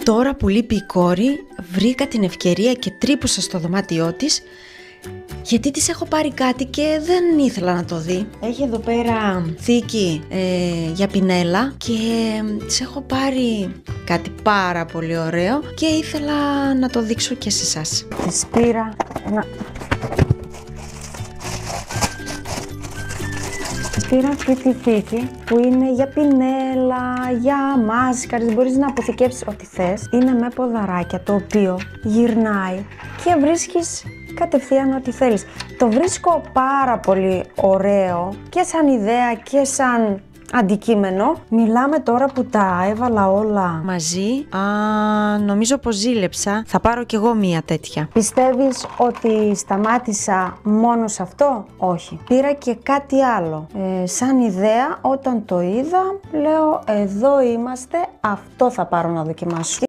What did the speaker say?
Τώρα που λείπει η κόρη, βρήκα την ευκαιρία και τρύπουσα στο δωμάτιό της, γιατί της έχω πάρει κάτι και δεν ήθελα να το δει. Έχει εδώ πέρα θήκη για πινέλα και της έχω πάρει κάτι πάρα πολύ ωραίο και ήθελα να το δείξω και σε εσάς. Της πήρα αυτή τη θήκη που είναι για πινέλα, για μάσκαρες, μπορείς να αποθηκεύσεις ό,τι θες. Είναι με ποδαράκια, το οποίο γυρνάει και βρίσκεις κατευθείαν ό,τι θέλεις. Το βρίσκω πάρα πολύ ωραίο και σαν ιδέα και σαν αντικείμενο. Μιλάμε τώρα που τα έβαλα όλα μαζί. Νομίζω πως ζήλεψα. Θα πάρω κι εγώ μία τέτοια. Πιστεύεις ότι σταμάτησα μόνο σε αυτό? Όχι. Πήρα και κάτι άλλο. Σαν ιδέα, όταν το είδα, λέω εδώ είμαστε, αυτό θα πάρω να δοκιμάσω.